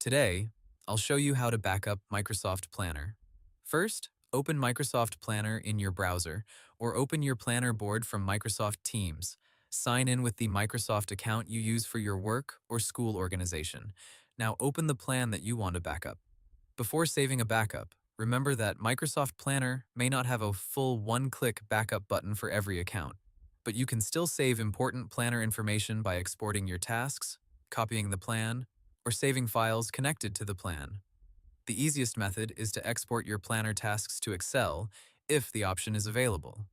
Today, I'll show you how to back up Microsoft Planner. First, open Microsoft Planner in your browser or open your Planner board from Microsoft Teams. Sign in with the Microsoft account you use for your work or school organization. Now open the plan that you want to back up. Before saving a backup, remember that Microsoft Planner may not have a full one-click backup button for every account, but you can still save important planner information by exporting your tasks, copying the plan, or saving files connected to the plan. The easiest method is to export your planner tasks to Excel if the option is available.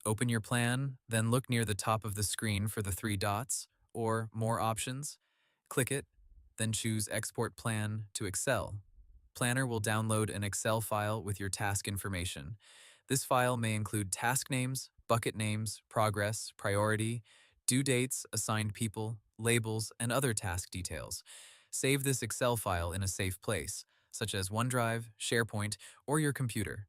Open your plan, then look near the top of the screen for the three dots, or More Options. Click it, then choose Export Plan to Excel. Planner will download an Excel file with your task information. This file may include task names, bucket names, progress, priority, due dates, assigned people, labels, and other task details. Save this Excel file in a safe place, such as OneDrive, SharePoint, or your computer.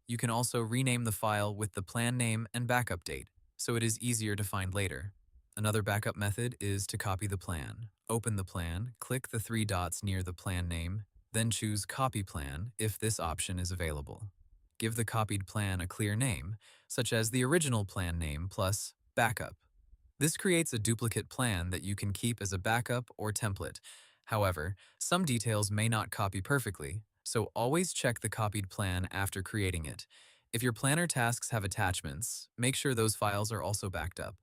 You can also rename the file with the plan name and backup date, so it is easier to find later. Another backup method is to copy the plan. Open the plan, click the three dots near the plan name, then choose Copy Plan if this option is available. Give the copied plan a clear name, such as the original plan name plus Backup. This creates a duplicate plan that you can keep as a backup or template. However, some details may not copy perfectly, so always check the copied plan after creating it. If your planner tasks have attachments, make sure those files are also backed up.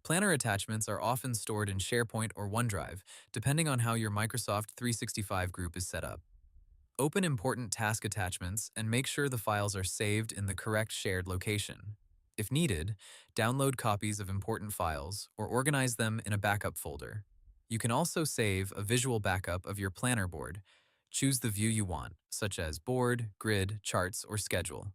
Planner attachments are often stored in SharePoint or OneDrive, depending on how your Microsoft 365 group is set up. Open important task attachments and make sure the files are saved in the correct shared location. If needed, download copies of important files or organize them in a backup folder. You can also save a visual backup of your planner board. Choose the view you want, such as board, grid, charts, or schedule.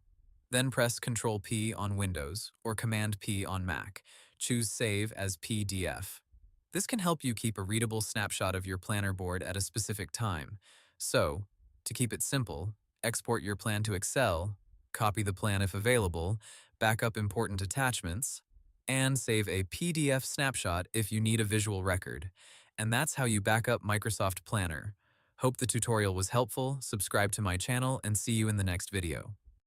Then press Ctrl-P on Windows or Command-P on Mac. Choose Save as PDF. This can help you keep a readable snapshot of your planner board at a specific time. So, to keep it simple, export your plan to Excel, copy the plan if available, back up important attachments, and save a PDF snapshot if you need a visual record. And that's how you back up Microsoft Planner. Hope the tutorial was helpful, subscribe to my channel, and see you in the next video.